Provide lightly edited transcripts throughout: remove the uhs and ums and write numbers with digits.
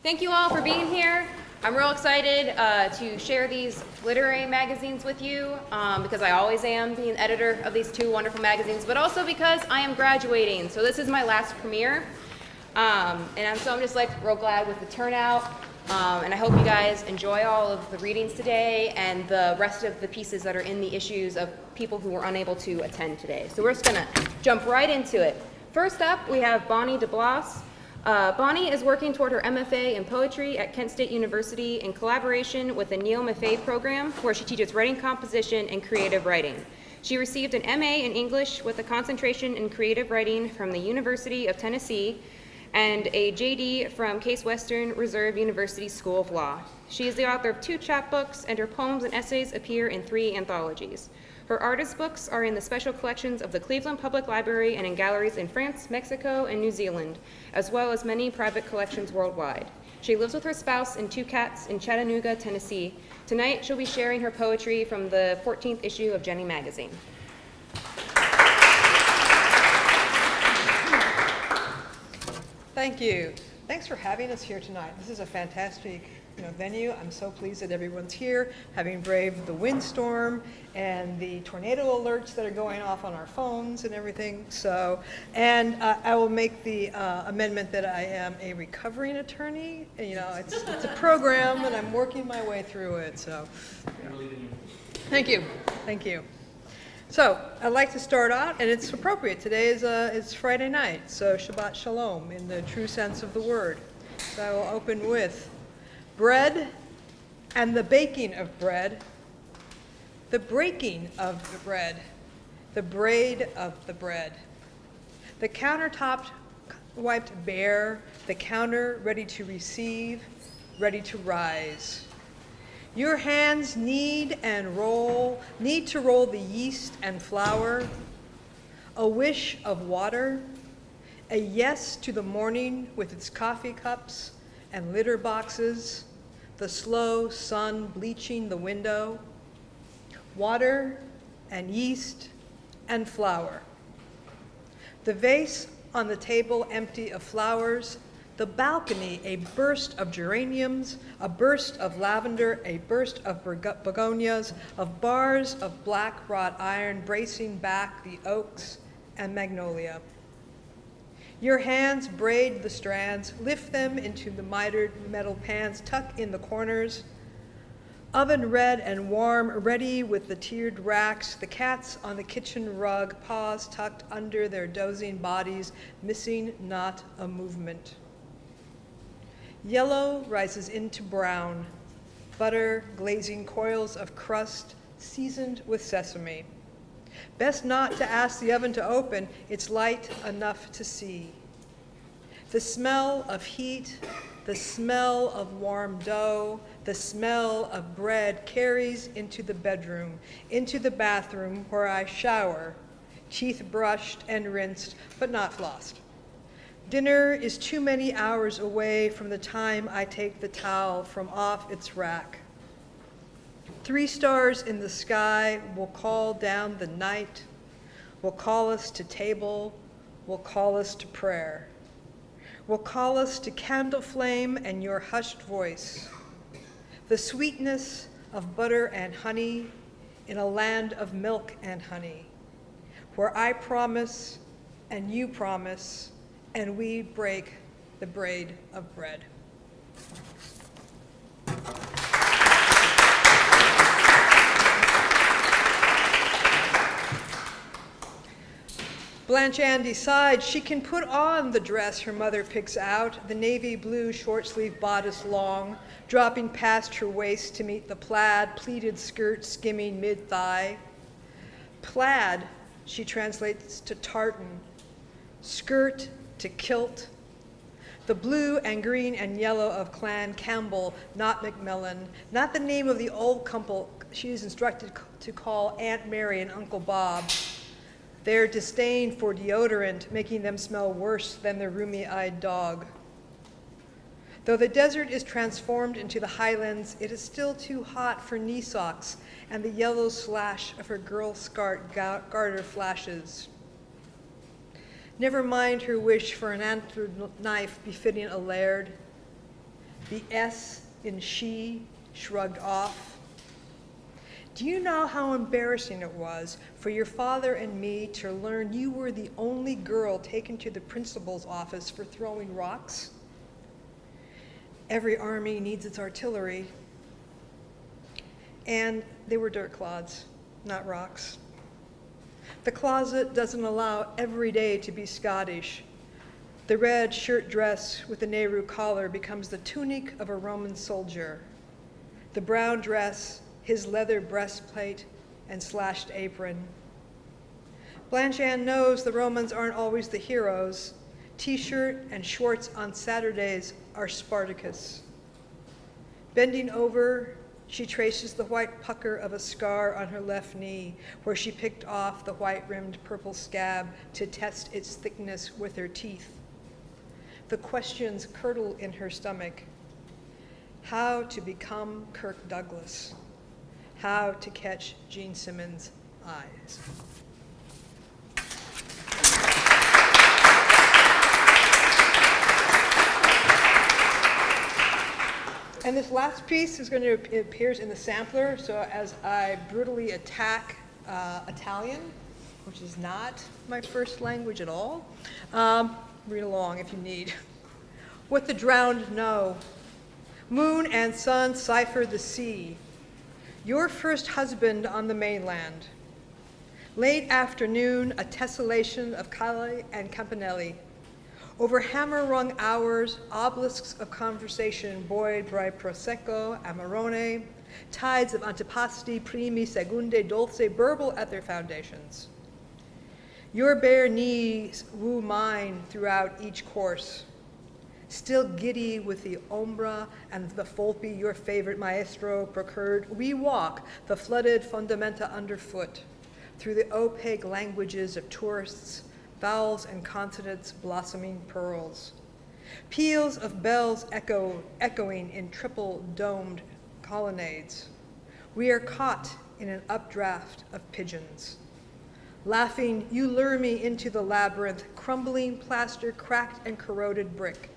Thank you all for being here. I'm real excited to share these literary magazines with you because I always am being editor of these two wonderful magazines, but also because I am graduating. So this is my last premiere. I'm just like real glad with the turnout. And I hope you guys enjoy all of the readings today and the rest of the pieces that are in the issues of people who were unable to attend today. So we're just gonna jump right into it. First up, we have Bonnie DeBlas. Bonnie is working toward her MFA in poetry at Kent State University in collaboration with the Neil Maffei program, where she teaches writing composition and creative writing. She received an MA in English with a concentration in creative writing from the University of Tennessee and a JD from Case Western Reserve University School of Law. She is the author of 2 chapbooks, and her poems and essays appear in 3 anthologies. Her artist books are in the special collections of the Cleveland Public Library and in galleries in France, Mexico, and New Zealand, as well as many private collections worldwide. She lives with her spouse and 2 cats in Chattanooga, Tennessee. Tonight, she'll be sharing her poetry from the 14th issue of Jenny Magazine. Thank you. Thanks for having us here tonight. This is a fantastic venue. I'm so pleased that everyone's here, having braved the windstorm and the tornado alerts that are going off on our phones and everything. I will make the amendment that I am a recovering attorney. It's a program and I'm working my way through it. So, thank you. So I'd like to start out, and it's appropriate. Today is Friday night, so Shabbat Shalom in the true sense of the word. So I will open with bread and the baking of bread, the breaking of the bread, the braid of the bread, the countertop wiped bare, the counter ready to receive, ready to rise. Your hands need to roll the yeast and flour, a wish of water, a yes to the morning with its coffee cups and litter boxes, the slow sun bleaching the window, water and yeast and flour. The vase on the table empty of flowers, the balcony a burst of geraniums, a burst of lavender, a burst of begonias, of bars of black wrought iron bracing back the oaks and magnolia. Your hands braid the strands, lift them into the mitered metal pans, tuck in the corners. Oven red and warm, ready with the tiered racks, the cats on the kitchen rug, paws tucked under their dozing bodies, missing not a movement. Yellow rises into brown, butter glazing coils of crust seasoned with sesame. Best not to ask the oven to open, it's light enough to see. The smell of heat, the smell of warm dough, the smell of bread carries into the bedroom, into the bathroom where I shower, teeth brushed and rinsed, but not flossed. Dinner is too many hours away from the time I take the towel from off its rack. 3 stars in the sky will call down the night, will call us to table, will call us to prayer, will call us to candle flame and your hushed voice, the sweetness of butter and honey in a land of milk and honey, where I promise and you promise and we break the braid of bread. Blanche Ann decides she can put on the dress her mother picks out, the navy blue short sleeve bodice long, dropping past her waist to meet the plaid pleated skirt skimming mid-thigh. Plaid, she translates to tartan, skirt to kilt, the blue and green and yellow of Clan Campbell, not Macmillan, not the name of the old couple she is instructed to call Aunt Mary and Uncle Bob, their disdain for deodorant making them smell worse than their roomy-eyed dog. Though the desert is transformed into the highlands, it is still too hot for knee socks, and the yellow slash of her Girl Scout garter flashes. Never mind her wish for an antlered knife befitting a laird. The S in she shrugged off. Do you know how embarrassing it was for your father and me to learn you were the only girl taken to the principal's office for throwing rocks? Every army needs its artillery. And they were dirt clods, not rocks. The closet doesn't allow every day to be Scottish. The red shirt dress with the Nehru collar becomes the tunic of a Roman soldier. The brown dress, his leather breastplate, and slashed apron. Blanche Anne knows the Romans aren't always the heroes. T-shirt and shorts on Saturdays are Spartacus. Bending over, she traces the white pucker of a scar on her left knee, where she picked off the white-rimmed purple scab to test its thickness with her teeth. The questions curdle in her stomach. How to become Kirk Douglas? How to catch Gene Simmons' eyes? And this last piece is going to appears in the sampler. So as I brutally attack Italian, which is not my first language at all, read along if you need. What the drowned know. Moon and sun cipher the sea. Your first husband on the mainland. Late afternoon, a tessellation of Calle and Campanelli. Over hammer-rung hours, obelisks of conversation buoyed by Prosecco, Amarone, tides of antipasti, primi, segunde, dolce burble at their foundations. Your bare knees woo mine throughout each course. Still giddy with the ombra and the folpi your favorite maestro procured, we walk the flooded fundamenta underfoot through the opaque languages of tourists, vowels and consonants blossoming pearls. Peals of bells echoing in triple-domed colonnades. We are caught in an updraft of pigeons. Laughing, you lure me into the labyrinth, crumbling plaster, cracked and corroded brick.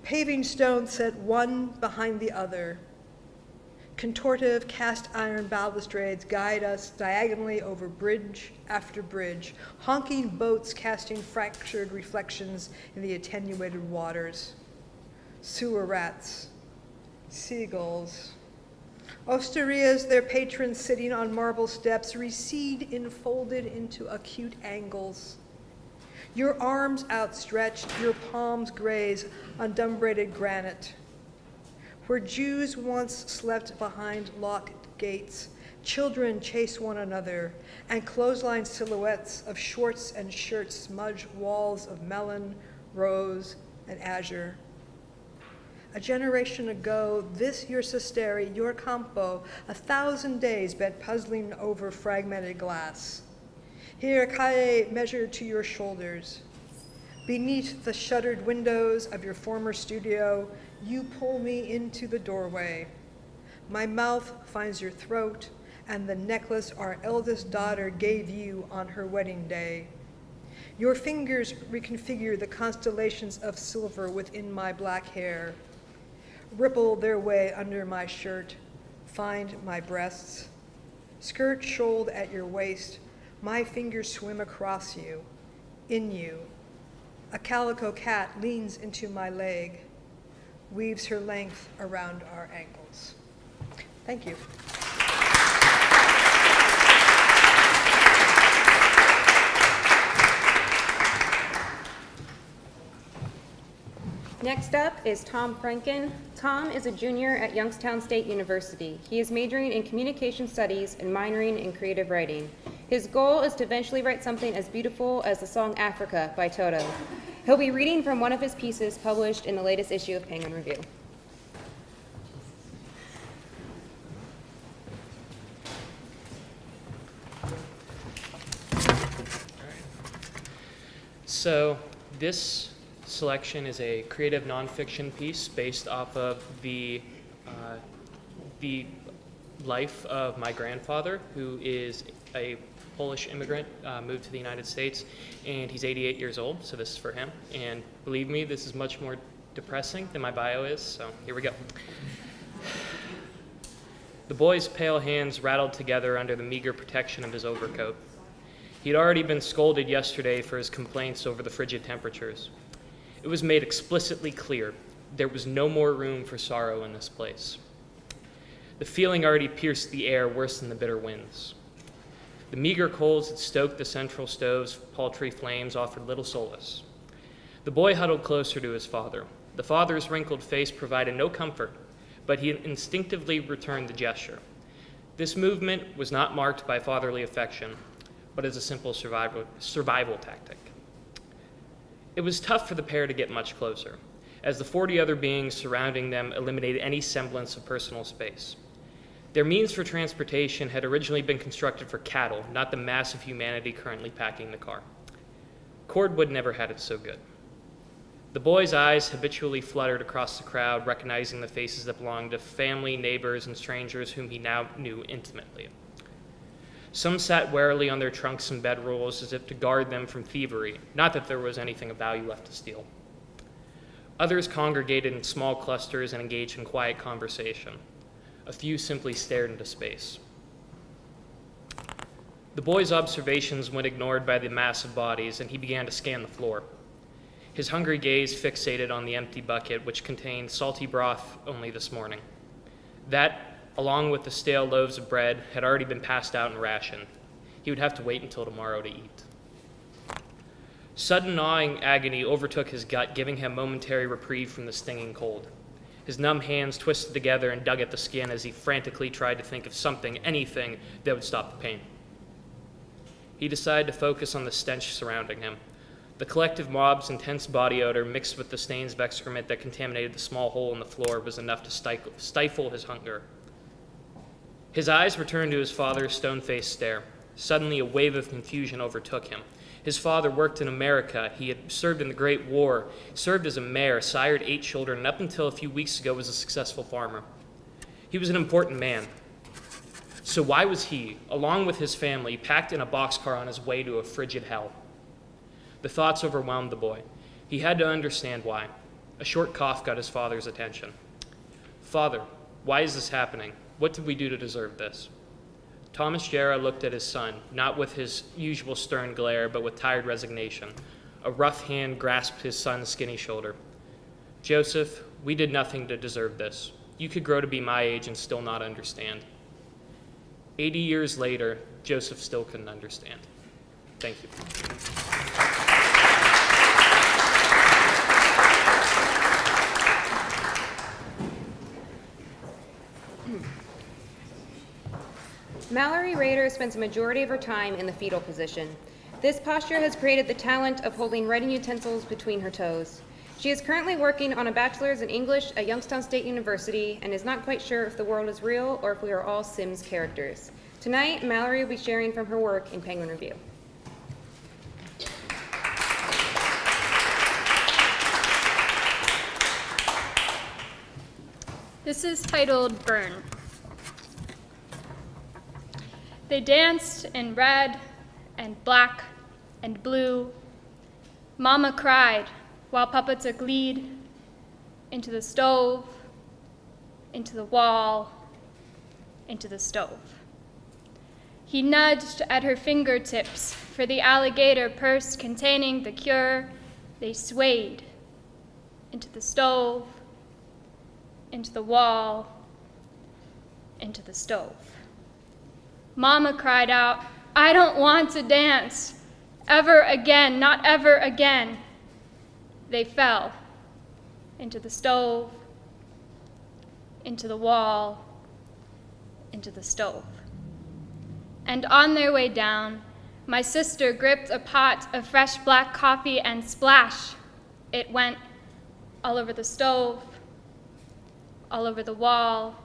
Paving stones set one behind the other. Contortive cast iron balustrades guide us diagonally over bridge after bridge, honking boats casting fractured reflections in the attenuated waters. Sewer rats, seagulls. Osterias, their patrons sitting on marble steps, recede enfolded into acute angles. Your arms outstretched, your palms graze on dumbrated granite. Where Jews once slept behind locked gates, children chase one another, and clothesline silhouettes of shorts and shirts smudge walls of melon, rose, and azure. A generation ago, this your sesteri, your campo, 1,000 days bent puzzling over fragmented glass. Here, Calle measured to your shoulders. Beneath the shuttered windows of your former studio, you pull me into the doorway. My mouth finds your throat and the necklace our eldest daughter gave you on her wedding day. Your fingers reconfigure the constellations of silver within my black hair, ripple their way under my shirt, find my breasts. Skirt shouled at your waist, my fingers swim across you, in you. A calico cat leans into my leg, weaves her length around our ankles. Thank you. Next up is Tom Franken. Tom is a junior at Youngstown State University. He is majoring in communication studies and minoring in creative writing. His goal is to eventually write something as beautiful as the song Africa by Toto. He'll be reading from one of his pieces published in the latest issue of Penguin Review. So this selection is a creative nonfiction piece based off of the life of my grandfather, who is a Polish immigrant, moved to the United States, and he's 88 years old, so this is for him. And believe me, this is much more depressing than my bio is, so here we go. The boy's pale hands rattled together under the meager protection of his overcoat. He'd already been scolded yesterday for his complaints over the frigid temperatures. It was made explicitly clear there was no more room for sorrow in this place. The feeling already pierced the air worse than the bitter winds. The meager coals that stoked the central stove's paltry flames offered little solace. The boy huddled closer to his father. The father's wrinkled face provided no comfort, but he instinctively returned the gesture. This movement was not marked by fatherly affection, but as a simple survival tactic. It was tough for the pair to get much closer, as the 40 other beings surrounding them eliminated any semblance of personal space. Their means for transportation had originally been constructed for cattle, not the mass of humanity currently packing the car. Cordwood never had it so good. The boy's eyes habitually fluttered across the crowd, recognizing the faces that belonged to family, neighbors, and strangers whom he now knew intimately. Some sat warily on their trunks and bedrolls as if to guard them from thievery, not that there was anything of value left to steal. Others congregated in small clusters and engaged in quiet conversation. A few simply stared into space. The boy's observations went ignored by the mass of bodies, and he began to scan the floor. His hungry gaze fixated on the empty bucket, which contained salty broth only this morning. That, along with the stale loaves of bread, had already been passed out and rationed. He would have to wait until tomorrow to eat. Sudden gnawing agony overtook his gut, giving him momentary reprieve from the stinging cold. His numb hands twisted together and dug at the skin as he frantically tried to think of something, anything, that would stop the pain. He decided to focus on the stench surrounding him. The collective mob's intense body odor, mixed with the stains of excrement that contaminated the small hole in the floor, was enough to stifle his hunger. His eyes returned to his father's stone-faced stare. Suddenly, a wave of confusion overtook him. His father worked in America. He had served in the Great War, served as a mayor, sired 8 children, and up until a few weeks ago was a successful farmer. He was an important man. So why was he, along with his family, packed in a boxcar on his way to a frigid hell? The thoughts overwhelmed the boy. He had to understand why. A short cough got his father's attention. "Father, why is this happening? What did we do to deserve this?" Thomas Jarrah looked at his son, not with his usual stern glare, but with tired resignation. A rough hand grasped his son's skinny shoulder. "Joseph, we did nothing to deserve this. You could grow to be my age and still not understand." 80 years later, Joseph still couldn't understand. Thank you. Mallory Rader spends a majority of her time in the fetal position. This posture has created the talent of holding writing utensils between her toes. She is currently working on a bachelor's in English at Youngstown State University and is not quite sure if the world is real or if we are all Sims characters. Tonight, Mallory will be sharing from her work in Penguin Review. This is titled Burn. They danced in red and black and blue. Mama cried while Papa took lead into the stove, into the wall, into the stove. He nudged at her fingertips for the alligator purse containing the cure. They swayed into the stove, into the wall, into the stove. Mama cried out, "I don't want to dance. Ever again, not ever again." They fell into the stove, into the wall, into the stove. And on their way down, my sister gripped a pot of fresh black coffee and splash, it went all over the stove, all over the wall,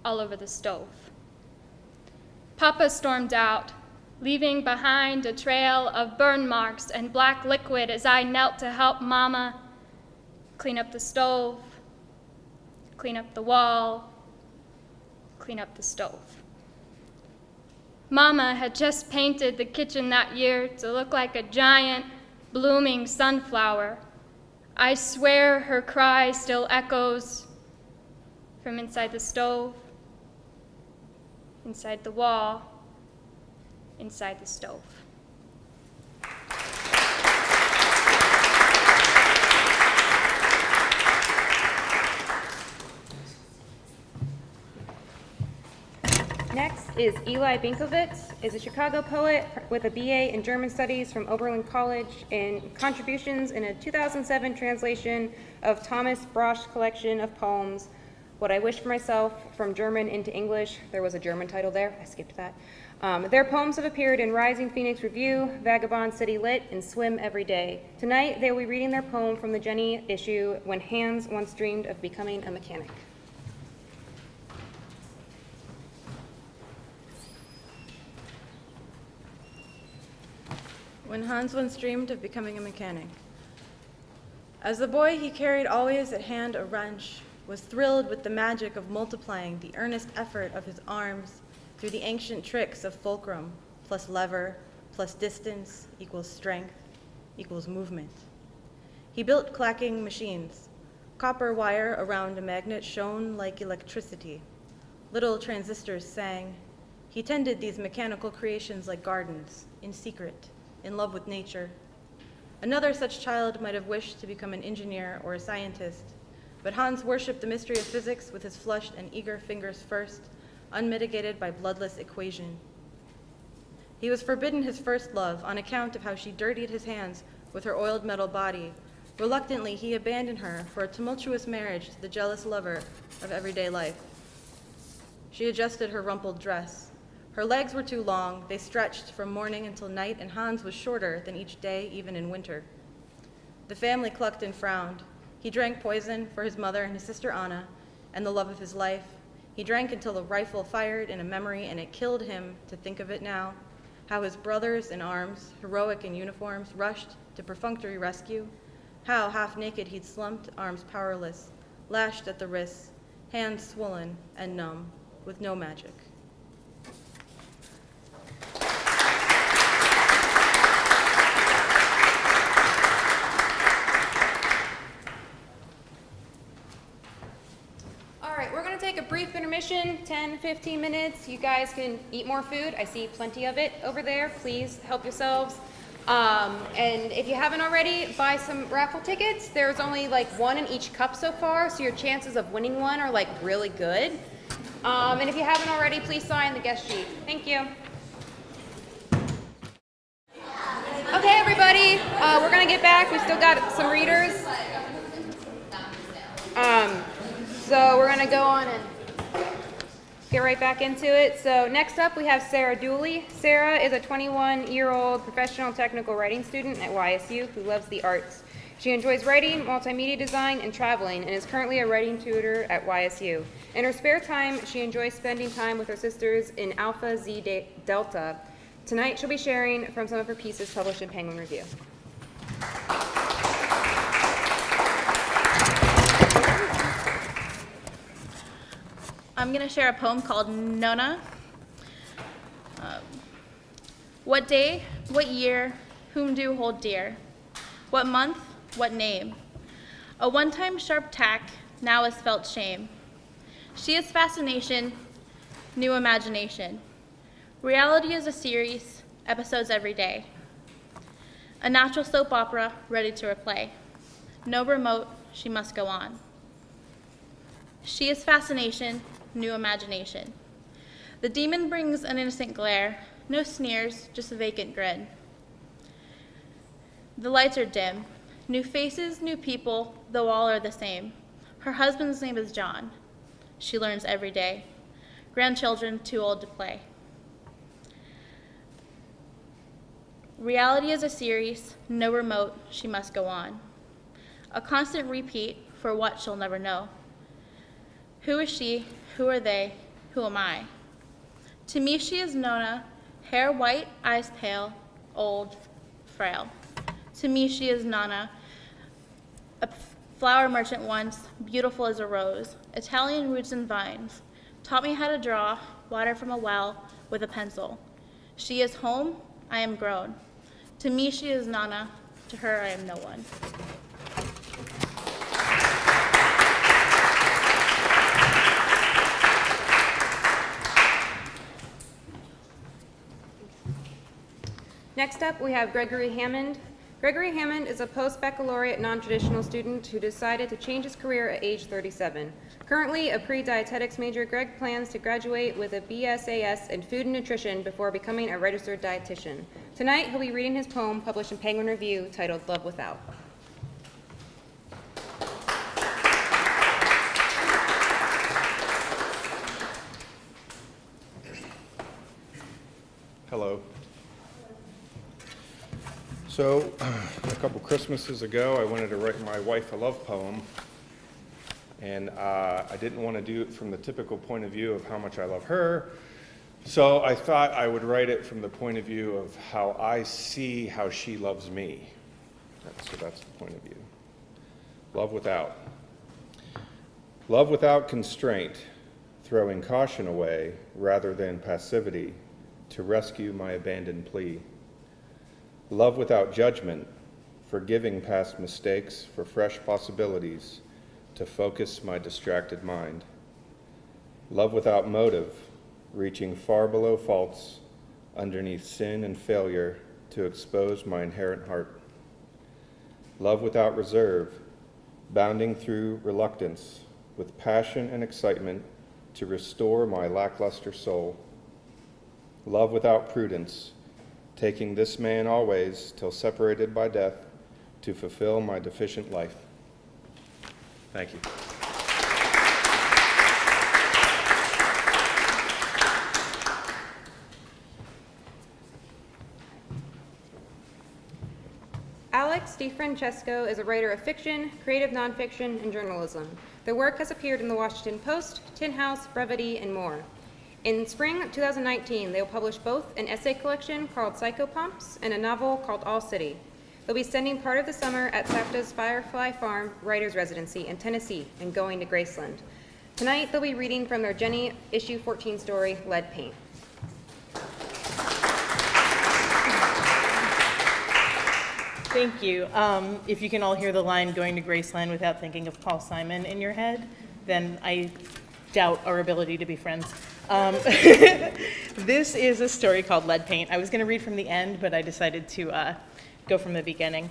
all over the stove. Papa stormed out, leaving behind a trail of burn marks and black liquid as I knelt to help Mama clean up the stove, clean up the wall, clean up the stove. Mama had just painted the kitchen that year to look like a giant, blooming sunflower. I swear her cry still echoes from inside the stove, inside the wall, inside the stove. Next is Eli Binkovitz, is a Chicago poet with a BA in German Studies from Oberlin College and contributions in a 2007 translation of Thomas Brosch's collection of poems, What I Wish for Myself, from German into English. There was a German title there, I skipped that. Their poems have appeared in Rising Phoenix Review, Vagabond City Lit, and Swim Every Day. Tonight, they will be reading their poem from the Jenny issue, When Hans Once Dreamed of Becoming a Mechanic. When Hans once dreamed of becoming a mechanic. As a boy, he carried always at hand a wrench, was thrilled with the magic of multiplying the earnest effort of his arms through the ancient tricks of fulcrum plus lever plus distance equals strength equals movement. He built clacking machines. Copper wire around a magnet shone like electricity. Little transistors sang. He tended these mechanical creations like gardens, in secret, in love with nature. Another such child might have wished to become an engineer or a scientist, but Hans worshipped the mystery of physics with his flushed and eager fingers first, unmitigated by bloodless equation. He was forbidden his first love on account of how she dirtied his hands with her oiled metal body. Reluctantly, he abandoned her for a tumultuous marriage to the jealous lover of everyday life. She adjusted her rumpled dress. Her legs were too long, they stretched from morning until night, and Hans was shorter than each day, even in winter. The family clucked and frowned. He drank poison for his mother and his sister Anna, and the love of his life. He drank until a rifle fired in a memory, and it killed him to think of it now, how his brothers in arms, heroic in uniforms, rushed to perfunctory rescue, how half-naked he'd slumped, arms powerless, lashed at the wrists, hands swollen and numb, with no magic. Take a brief intermission, 10, 15 minutes. You guys can eat more food. I see plenty of it over there. Please help yourselves. And if you haven't already, buy some raffle tickets. There's only like one in each cup so far, so your chances of winning one are like really good. And if you haven't already, please sign the guest sheet. Thank you. Okay, everybody, we're gonna get back. We still got some readers. So we're gonna go on and get right back into it. So next up we have Sarah Dooley. Sarah is a 21-year-old professional technical writing student at YSU who loves the arts. She enjoys writing, multimedia design, and traveling, and is currently a writing tutor at YSU. In her spare time, she enjoys spending time with her sisters in Alpha Zeta Delta. Tonight she'll be sharing from some of her pieces published in Penguin Review. I'm going to share a poem called Nona. What day, what year, whom do hold dear? What month, what name? A one-time sharp tack now is felt shame. She is fascination, new imagination. Reality is a series, episodes every day. A natural soap opera ready to replay. No remote, she must go on. She is fascination, new imagination. The demon brings an innocent glare, no sneers, just a vacant grin. The lights are dim, new faces, new people, though all are the same. Her husband's name is John. She learns every day. Grandchildren too old to play. Reality is a series, no remote, she must go on. A constant repeat for what she'll never know. Who is she? Who are they? Who am I? To me, she is Nona, hair white, eyes pale, old, frail. To me, she is Nana, a flower merchant once, beautiful as a rose, Italian roots and vines, taught me how to draw water from a well with a pencil. She is home, I am grown. To me, she is Nana, to her, I am no one. Next up, we have Gregory Hammond. Gregory Hammond is a post-baccalaureate non-traditional student who decided to change his career at age 37. Currently a pre-dietetics major, Greg plans to graduate with a BSAS in food and nutrition before becoming a registered dietitian. Tonight, he'll be reading his poem published in Penguin Review titled Love Without. Hello. So, a couple Christmases ago, I wanted to write my wife a love poem, and I didn't want to do it from the typical point of view of how much I love her, so I thought I would write it from the point of view of how I see how she loves me. So that's the point of view. Love without. Love without constraint, throwing caution away rather than passivity to rescue my abandoned plea. Love without judgment, forgiving past mistakes for fresh possibilities to focus my distracted mind. Love without motive, reaching far below faults, underneath sin and failure to expose my inherent heart. Love without reserve, bounding through reluctance with passion and excitement to restore my lackluster soul. Love without prudence, taking this man always till separated by death to fulfill my deficient life. Thank you. Alex DiFrancesco is a writer of fiction, creative nonfiction, and journalism. Their work has appeared in the Washington Post, Tin House, Brevity, and more. In spring 2019, they will publish both an essay collection called Psychopumps and a novel called All City. They'll be spending part of the summer at SACTA's Firefly Farm Writers Residency in Tennessee and going to Graceland. Tonight, they'll be reading from their Jenny issue 14 story, Lead Paint. Thank you. If you can all hear the line "going to Graceland" without thinking of Paul Simon in your head, then I doubt our ability to be friends. This is a story called Lead Paint. I was going to read from the end, but I decided to go from the beginning.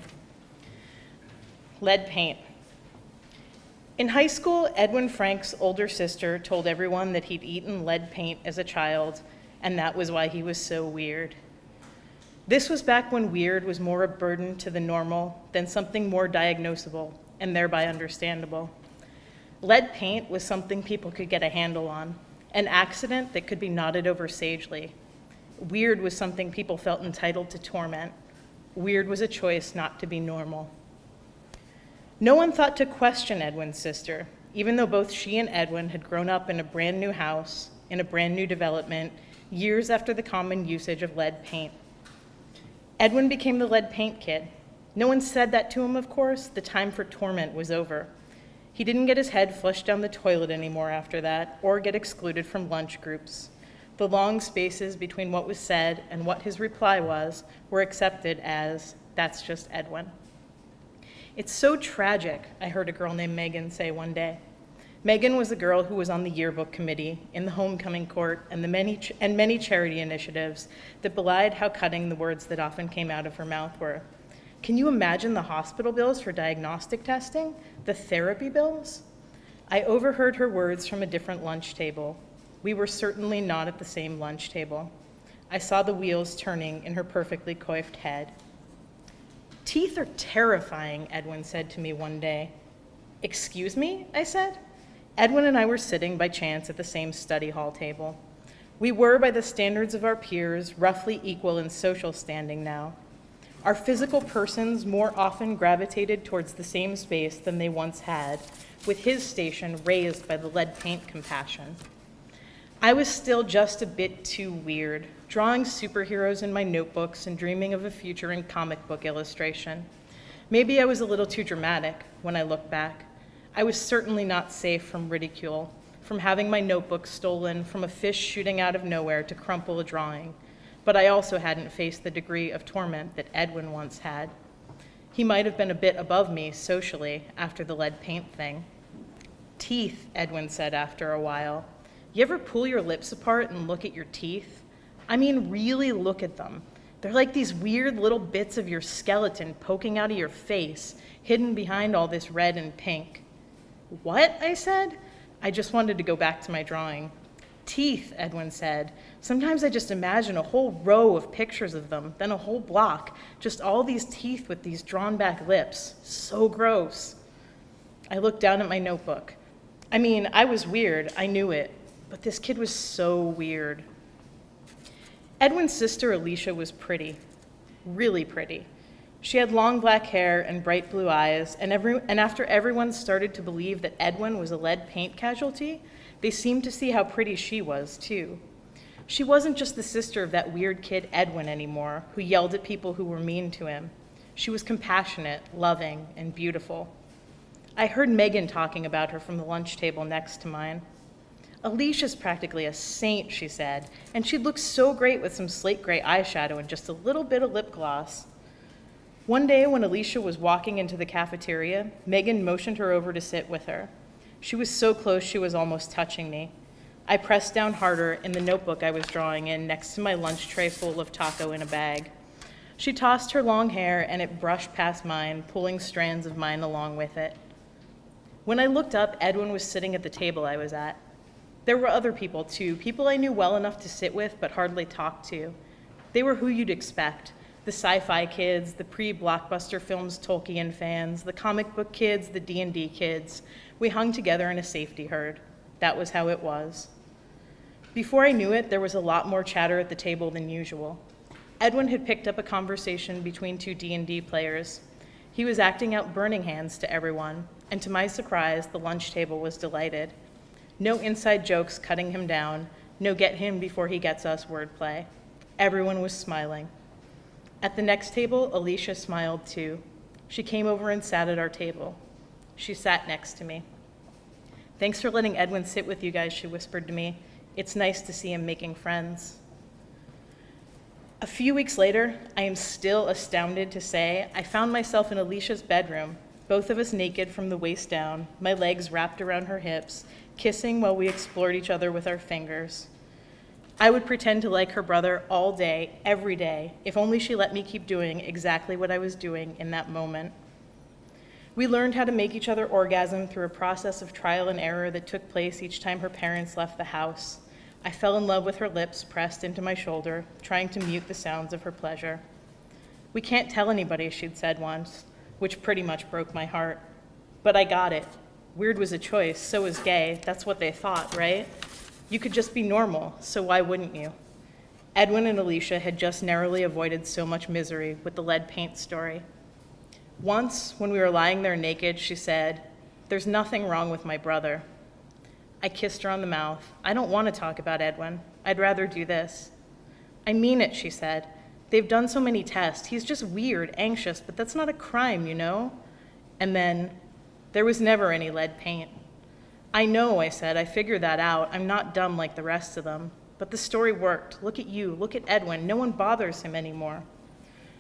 Lead Paint. In high school, Edwin Frank's older sister told everyone that he'd eaten lead paint as a child, and that was why he was so weird. This was back when weird was more a burden to the normal than something more diagnosable and thereby understandable. Lead paint was something people could get a handle on, an accident that could be nodded over sagely. Weird was something people felt entitled to torment. Weird was a choice not to be normal. No one thought to question Edwin's sister, even though both she and Edwin had grown up in a brand new house, in a brand new development, years after the common usage of lead paint. Edwin became the lead paint kid. No one said that to him, of course. The time for torment was over. He didn't get his head flushed down the toilet anymore after that, or get excluded from lunch groups. The long spaces between what was said and what his reply was were accepted as, "That's just Edwin." "It's so tragic," I heard a girl named Megan say one day. Megan was the girl who was on the yearbook committee, in the homecoming court, and many charity initiatives that belied how cutting the words that often came out of her mouth were. Can you imagine the hospital bills for diagnostic testing? The therapy bills? I overheard her words from a different lunch table. We were certainly not at the same lunch table. I saw the wheels turning in her perfectly coiffed head. "Teeth are terrifying," Edwin said to me one day. "Excuse me?" I said. Edwin and I were sitting by chance at the same study hall table. We were, by the standards of our peers, roughly equal in social standing now. Our physical persons more often gravitated towards the same space than they once had, with his station raised by the lead paint compassion. I was still just a bit too weird, drawing superheroes in my notebooks and dreaming of a future in comic book illustration. Maybe I was a little too dramatic when I look back. I was certainly not safe from ridicule, from having my notebook stolen, from a fish shooting out of nowhere to crumple a drawing. But I also hadn't faced the degree of torment that Edwin once had. He might have been a bit above me socially after the lead paint thing. "Teeth," Edwin said after a while. "You ever pull your lips apart and look at your teeth? I mean, really look at them. They're like these weird little bits of your skeleton poking out of your face, hidden behind all this red and pink. What? I said. I just wanted to go back to my drawing. Teeth, Edwin said. Sometimes I just imagine a whole row of pictures of them, then a whole block, just all these teeth with these drawn back lips. So gross. I looked down at my notebook. I mean, I was weird, I knew it, but this kid was so weird. Edwin's sister Alicia was pretty, really pretty. She had long black hair and bright blue eyes, and after everyone started to believe that Edwin was a lead paint casualty, they seemed to see how pretty she was, too. She wasn't just the sister of that weird kid Edwin anymore, who yelled at people who were mean to him. She was compassionate, loving, and beautiful. I heard Megan talking about her from the lunch table next to mine. Alicia's practically a saint, she said, and she'd look so great with some slate gray eyeshadow and just a little bit of lip gloss. One day when Alicia was walking into the cafeteria, Megan motioned her over to sit with her. She was so close she was almost touching me. I pressed down harder in the notebook I was drawing in next to my lunch tray full of taco in a bag. She tossed her long hair and it brushed past mine, pulling strands of mine along with it. When I looked up, Edwin was sitting at the table I was at. There were other people too, people I knew well enough to sit with but hardly talk to. They were who you'd expect. The sci-fi kids, the pre-blockbuster films Tolkien fans, the comic book kids, the D&D kids. We hung together in a safety herd. That was how it was. Before I knew it, there was a lot more chatter at the table than usual. Edwin had picked up a conversation between two D&D players. He was acting out burning hands to everyone, and to my surprise, the lunch table was delighted. No inside jokes cutting him down, no get him before he gets us wordplay. Everyone was smiling. At the next table, Alicia smiled too. She came over and sat at our table. She sat next to me. "Thanks for letting Edwin sit with you guys," she whispered to me. "It's nice to see him making friends." A few weeks later, I am still astounded to say I found myself in Alicia's bedroom, both of us naked from the waist down, my legs wrapped around her hips, kissing while we explored each other with our fingers. I would pretend to like her brother all day, every day, if only she let me keep doing exactly what I was doing in that moment. We learned how to make each other orgasm through a process of trial and error that took place each time her parents left the house. I fell in love with her lips pressed into my shoulder, trying to mute the sounds of her pleasure. "We can't tell anybody," she'd said once, which pretty much broke my heart. But I got it. Weird was a choice, so was gay. That's what they thought, right? You could just be normal, so why wouldn't you? Edwin and Alicia had just narrowly avoided so much misery with the lead paint story. Once, when we were lying there naked, she said, "There's nothing wrong with my brother." I kissed her on the mouth. "I don't want to talk about Edwin. I'd rather do this." "I mean it," she said. "They've done so many tests. He's just weird, anxious, but that's not a crime, you know?" And then, "There was never any lead paint." "I know," I said. "I figured that out. I'm not dumb like the rest of them. But the story worked. Look at you. Look at Edwin. No one bothers him anymore."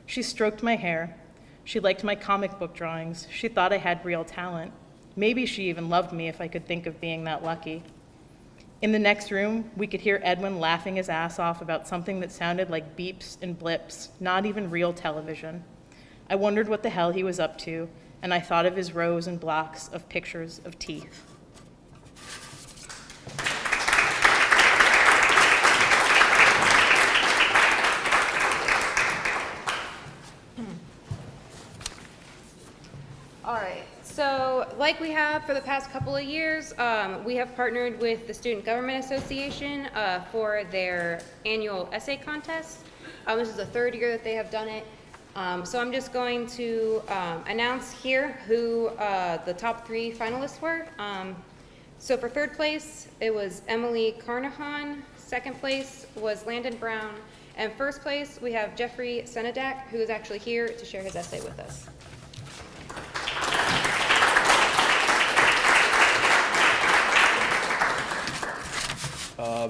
She stroked my hair. She liked my comic book drawings. She thought I had real talent. Maybe she even loved me if I could think of being that lucky. In the next room, we could hear Edwin laughing his ass off about something that sounded like beeps and blips, not even real television. I wondered what the hell he was up to, and I thought of his rows and blocks of pictures of teeth. All right, so like we have for the past couple of years, we have partnered with the Student Government Association for their annual essay contest. This is the third year that they have done it. So I'm just going to announce here who the top 3 finalists were. So for third place, it was Emily Carnahan. Second place was Landon Brown. And first place, we have Jeffrey Senedak, who is actually here to share his essay with us.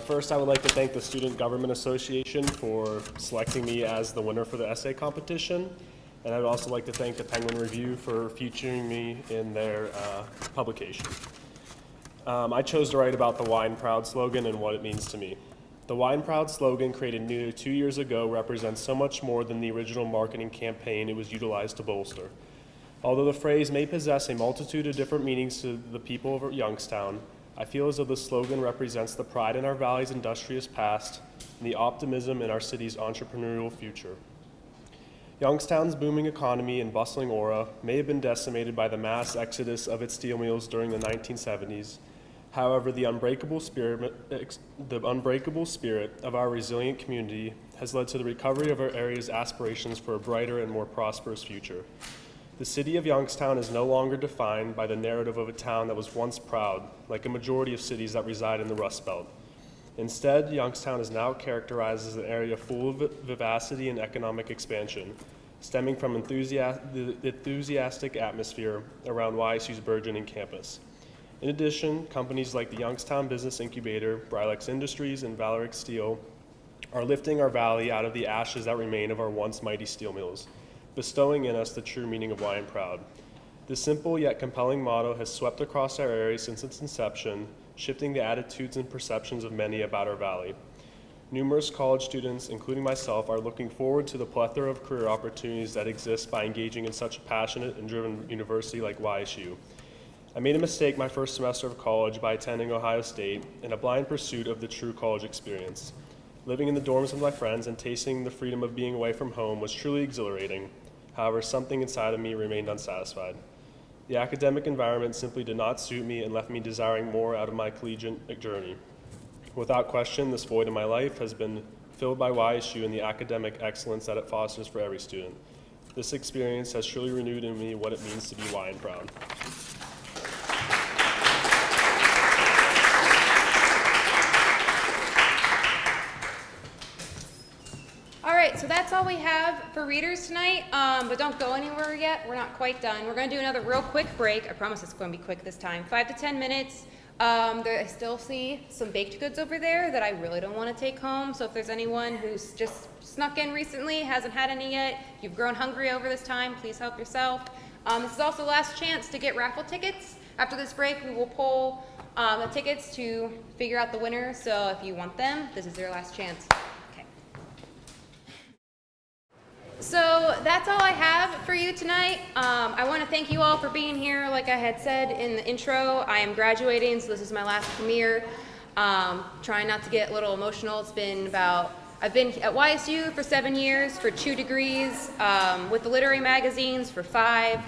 First, I would like to thank the Student Government Association for selecting me as the winner for the essay competition. And I would also like to thank the Penguin Review for featuring me in their publication. I chose to write about the Wine Proud slogan and what it means to me. The Wine Proud slogan, created nearly 2 years ago, represents so much more than the original marketing campaign it was utilized to bolster. Although the phrase may possess a multitude of different meanings to the people of Youngstown, I feel as though the slogan represents the pride in our valley's industrious past and the optimism in our city's entrepreneurial future. Youngstown's booming economy and bustling aura may have been decimated by the mass exodus of its steel mills during the 1970s. However, the unbreakable spirit of our resilient community has led to the recovery of our area's aspirations for a brighter and more prosperous future. The city of Youngstown is no longer defined by the narrative of a town that was once proud, like a majority of cities that reside in the Rust Belt. Instead, Youngstown is now characterized as an area full of vivacity and economic expansion, stemming from the enthusiastic atmosphere around YSU's burgeoning campus. In addition, companies like the Youngstown Business Incubator, Brilex Industries, and Valeric Steel are lifting our valley out of the ashes that remain of our once mighty steel mills, bestowing in us the true meaning of why I'm proud. This simple yet compelling motto has swept across our area since its inception, shifting the attitudes and perceptions of many about our valley. Numerous college students, including myself, are looking forward to the plethora of career opportunities that exist by engaging in such a passionate and driven university like YSU. I made a mistake my first semester of college by attending Ohio State in a blind pursuit of the true college experience. Living in the dorms with my friends and tasting the freedom of being away from home was truly exhilarating. However, something inside of me remained unsatisfied. The academic environment simply did not suit me and left me desiring more out of my collegiate journey. Without question, this void in my life has been filled by YSU and the academic excellence that it fosters for every student. This experience has truly renewed in me what it means to be wine proud. All right, so that's all we have for readers tonight, but don't go anywhere yet. We're not quite done. We're going to do another real quick break. I promise it's going to be quick this time, 5 to 10 minutes. I still see some baked goods over there that I really don't want to take home, so if there's anyone who's just snuck in recently, hasn't had any yet, you've grown hungry over this time, please help yourself. This is also the last chance to get raffle tickets. After this break, we will pull the tickets to figure out the winner, so if you want them, this is your last chance. So that's all I have for you tonight. I want to thank you all for being here. Like I had said in the intro, I am graduating, so this is my last premiere. Trying not to get a little emotional. I've been at YSU for 7 years, for 2 degrees, with the literary magazines for 5.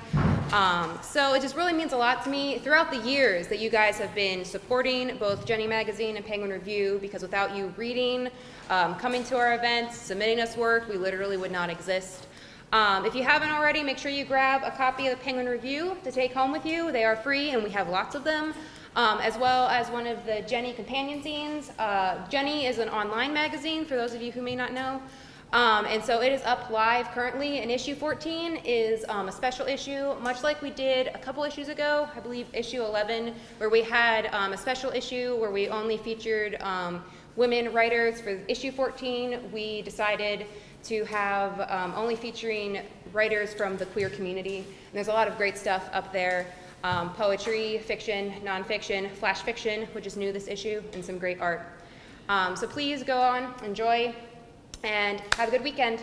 So it just really means a lot to me throughout the years that you guys have been supporting both Jenny Magazine and Penguin Review, because without you reading, coming to our events, submitting us work, we literally would not exist. If you haven't already, make sure you grab a copy of the Penguin Review to take home with you. They are free and we have lots of them, as well as one of the Jenny companion zines. Jenny is an online magazine for those of you who may not know. And so it is up live currently, and issue 14 is a special issue, much like we did a couple issues ago, I believe issue 11, where we had a special issue where we only featured women writers. For issue 14, we decided to have only featuring writers from the queer community. And there's a lot of great stuff up there, poetry, fiction, nonfiction, flash fiction, which is new this issue, and some great art. So please go on, enjoy, and have a good weekend.